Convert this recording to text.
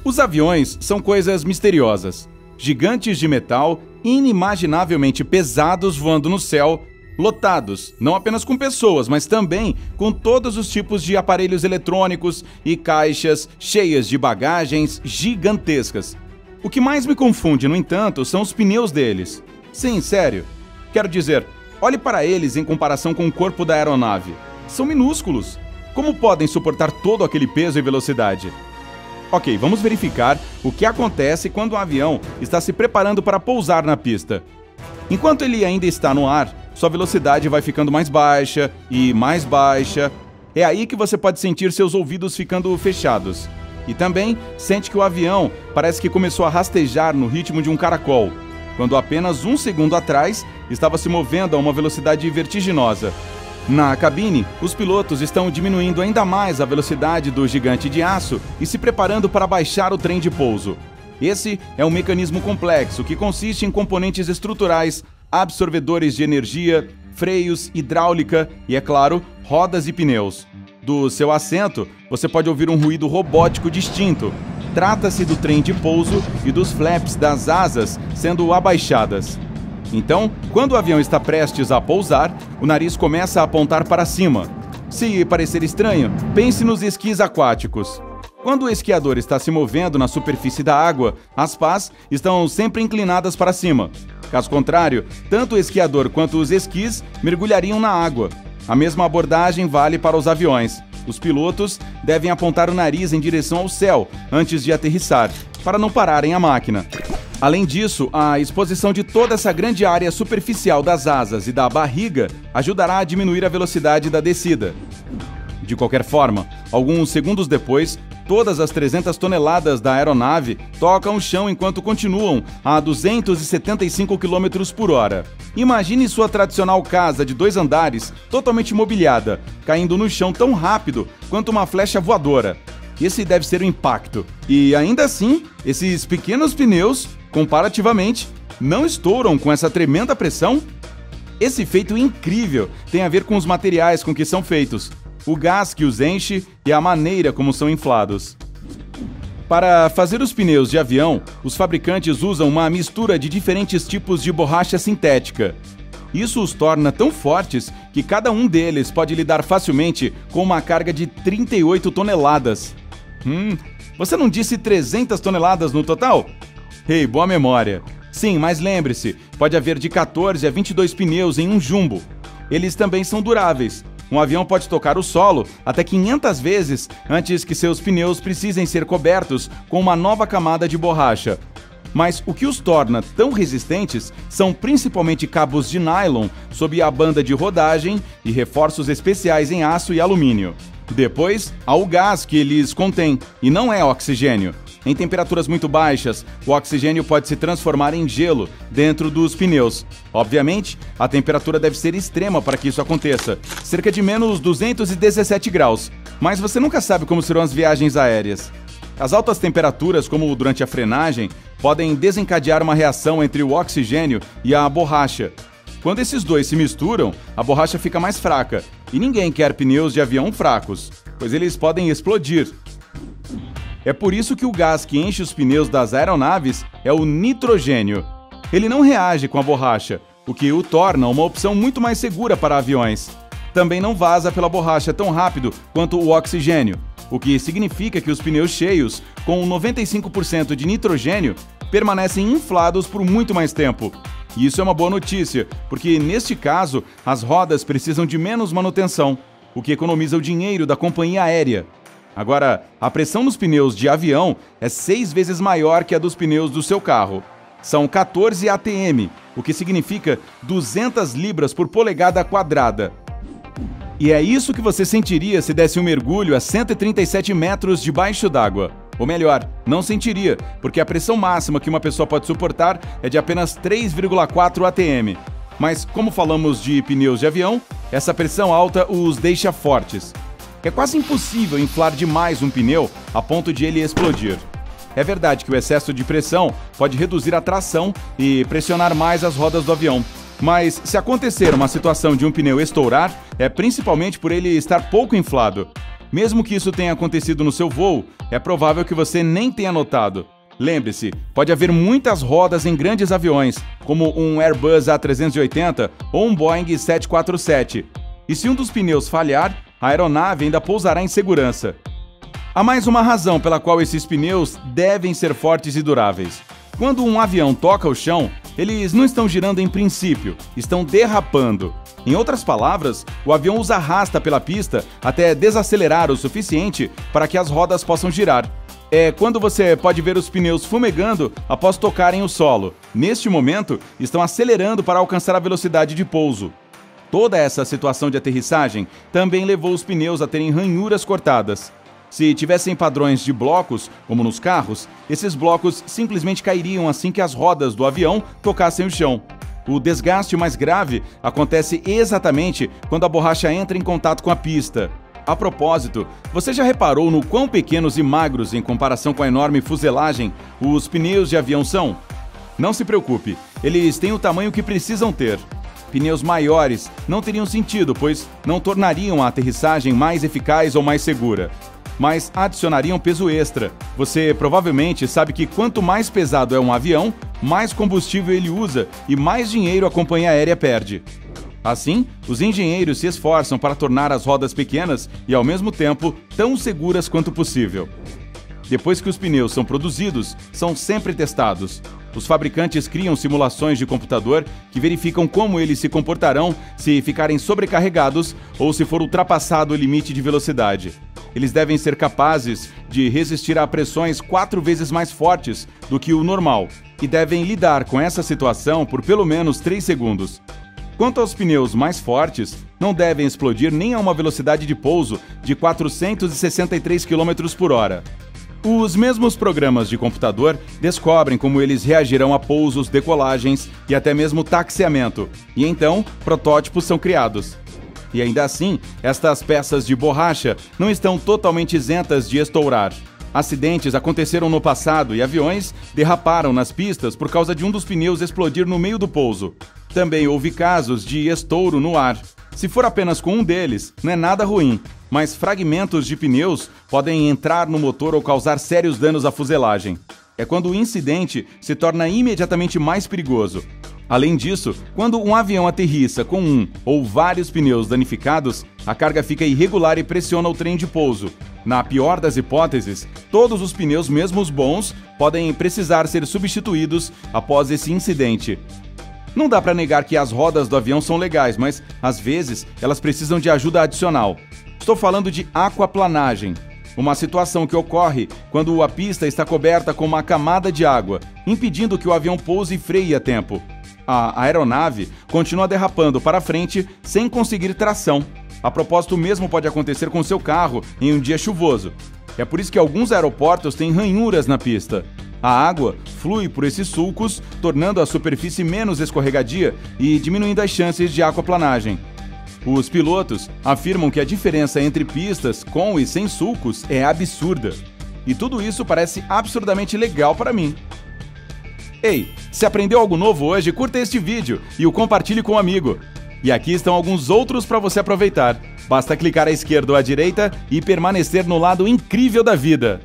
Os aviões são coisas misteriosas. Gigantes de metal, inimaginavelmente pesados voando no céu, lotados, não apenas com pessoas, mas também com todos os tipos de aparelhos eletrônicos e caixas cheias de bagagens gigantescas. O que mais me confunde, no entanto, são os pneus deles. Sim, sério. Quero dizer, olhe para eles em comparação com o corpo da aeronave. São minúsculos. Como podem suportar todo aquele peso e velocidade? Ok, vamos verificar o que acontece quando o avião está se preparando para pousar na pista. Enquanto ele ainda está no ar, sua velocidade vai ficando mais baixa e mais baixa. É aí que você pode sentir seus ouvidos ficando fechados. E também sente que o avião parece que começou a rastejar no ritmo de um caracol, quando apenas um segundo atrás estava se movendo a uma velocidade vertiginosa. Na cabine, os pilotos estão diminuindo ainda mais a velocidade do gigante de aço e se preparando para baixar o trem de pouso. Esse é um mecanismo complexo que consiste em componentes estruturais, absorvedores de energia, freios, hidráulica e, é claro, rodas e pneus. Do seu assento, você pode ouvir um ruído robótico distinto. Trata-se do trem de pouso e dos flaps das asas sendo abaixadas. Então, quando o avião está prestes a pousar, o nariz começa a apontar para cima. Se parecer estranho, pense nos esquis aquáticos. Quando o esquiador está se movendo na superfície da água, as pás estão sempre inclinadas para cima. Caso contrário, tanto o esquiador quanto os esquis mergulhariam na água. A mesma abordagem vale para os aviões. Os pilotos devem apontar o nariz em direção ao céu antes de aterrissar, para não pararem a máquina. Além disso, a exposição de toda essa grande área superficial das asas e da barriga ajudará a diminuir a velocidade da descida. De qualquer forma, alguns segundos depois, todas as 300 toneladas da aeronave tocam o chão enquanto continuam a 275 km por hora. Imagine sua tradicional casa de 2 andares, totalmente mobiliada, caindo no chão tão rápido quanto uma flecha voadora. Esse deve ser o impacto. E ainda assim, esses pequenos pneus, comparativamente, não estouram com essa tremenda pressão? Esse feito incrível tem a ver com os materiais com que são feitos, o gás que os enche e a maneira como são inflados. Para fazer os pneus de avião, os fabricantes usam uma mistura de diferentes tipos de borracha sintética. Isso os torna tão fortes que cada um deles pode lidar facilmente com uma carga de 38 toneladas. Você não disse 300 toneladas no total? Ei, boa memória. Sim, mas lembre-se, pode haver de 14 a 22 pneus em um jumbo. Eles também são duráveis. Um avião pode tocar o solo até 500 vezes antes que seus pneus precisem ser cobertos com uma nova camada de borracha. Mas o que os torna tão resistentes são principalmente cabos de nylon sob a banda de rodagem e reforços especiais em aço e alumínio. Depois, há o gás que eles contêm, e não é oxigênio. Em temperaturas muito baixas, o oxigênio pode se transformar em gelo dentro dos pneus. Obviamente, a temperatura deve ser extrema para que isso aconteça, cerca de menos 217 graus. Mas você nunca sabe como serão as viagens aéreas. As altas temperaturas, como durante a frenagem, podem desencadear uma reação entre o oxigênio e a borracha. Quando esses dois se misturam, a borracha fica mais fraca, e ninguém quer pneus de avião fracos, pois eles podem explodir. É por isso que o gás que enche os pneus das aeronaves é o nitrogênio. Ele não reage com a borracha, o que o torna uma opção muito mais segura para aviões. Também não vaza pela borracha tão rápido quanto o oxigênio, o que significa que os pneus cheios, com 95% de nitrogênio, permanecem inflados por muito mais tempo. E isso é uma boa notícia, porque neste caso, as rodas precisam de menos manutenção, o que economiza o dinheiro da companhia aérea. Agora, a pressão nos pneus de avião é 6 vezes maior que a dos pneus do seu carro. São 14 atm, o que significa 200 libras por polegada quadrada. E é isso que você sentiria se desse um mergulho a 137 metros debaixo d'água. Ou melhor, não sentiria, porque a pressão máxima que uma pessoa pode suportar é de apenas 3,4 atm. Mas, como falamos de pneus de avião, essa pressão alta os deixa fortes. É quase impossível inflar demais um pneu a ponto de ele explodir. É verdade que o excesso de pressão pode reduzir a tração e pressionar mais as rodas do avião. Mas se acontecer uma situação de um pneu estourar, é principalmente por ele estar pouco inflado. Mesmo que isso tenha acontecido no seu voo, é provável que você nem tenha notado. Lembre-se, pode haver muitas rodas em grandes aviões, como um Airbus A380 ou um Boeing 747. E se um dos pneus falhar, a aeronave ainda pousará em segurança. Há mais uma razão pela qual esses pneus devem ser fortes e duráveis. Quando um avião toca o chão, eles não estão girando em princípio, estão derrapando. Em outras palavras, o avião os arrasta pela pista até desacelerar o suficiente para que as rodas possam girar. É quando você pode ver os pneus fumegando após tocarem o solo. Neste momento, estão acelerando para alcançar a velocidade de pouso. Toda essa situação de aterrissagem também levou os pneus a terem ranhuras cortadas. Se tivessem padrões de blocos, como nos carros, esses blocos simplesmente cairiam assim que as rodas do avião tocassem o chão. O desgaste mais grave acontece exatamente quando a borracha entra em contato com a pista. A propósito, você já reparou no quão pequenos e magros em comparação com a enorme fuselagem os pneus de avião são? Não se preocupe, eles têm o tamanho que precisam ter. Pneus maiores não teriam sentido, pois não tornariam a aterrissagem mais eficaz ou mais segura, mas adicionariam peso extra. Você provavelmente sabe que quanto mais pesado é um avião, mais combustível ele usa e mais dinheiro a companhia aérea perde. Assim, os engenheiros se esforçam para tornar as rodas pequenas e, ao mesmo tempo, tão seguras quanto possível. Depois que os pneus são produzidos, são sempre testados. Os fabricantes criam simulações de computador que verificam como eles se comportarão se ficarem sobrecarregados ou se for ultrapassado o limite de velocidade. Eles devem ser capazes de resistir a pressões 4 vezes mais fortes do que o normal e devem lidar com essa situação por pelo menos 3 segundos. Quanto aos pneus mais fortes, não devem explodir nem a uma velocidade de pouso de 463 km por hora. Os mesmos programas de computador descobrem como eles reagirão a pousos, decolagens e até mesmo taxiamento, e então protótipos são criados. E ainda assim, estas peças de borracha não estão totalmente isentas de estourar. Acidentes aconteceram no passado e aviões derraparam nas pistas por causa de um dos pneus explodir no meio do pouso. Também houve casos de estouro no ar. Se for apenas com um deles, não é nada ruim, mas fragmentos de pneus podem entrar no motor ou causar sérios danos à fuselagem. É quando o incidente se torna imediatamente mais perigoso. Além disso, quando um avião aterrissa com um ou vários pneus danificados, a carga fica irregular e pressiona o trem de pouso. Na pior das hipóteses, todos os pneus, mesmo os bons, podem precisar ser substituídos após esse incidente. Não dá para negar que as rodas do avião são legais, mas, às vezes, elas precisam de ajuda adicional. Estou falando de aquaplanagem, uma situação que ocorre quando a pista está coberta com uma camada de água, impedindo que o avião pouse e freie a tempo. A aeronave continua derrapando para frente sem conseguir tração. A propósito, o mesmo pode acontecer com seu carro em um dia chuvoso. É por isso que alguns aeroportos têm ranhuras na pista. A água flui por esses sulcos, tornando a superfície menos escorregadia e diminuindo as chances de aquaplanagem. Os pilotos afirmam que a diferença entre pistas com e sem sulcos é absurda. E tudo isso parece absurdamente legal para mim. Ei, se aprendeu algo novo hoje, curta este vídeo e o compartilhe com um amigo. E aqui estão alguns outros para você aproveitar. Basta clicar à esquerda ou à direita e permanecer no lado incrível da vida.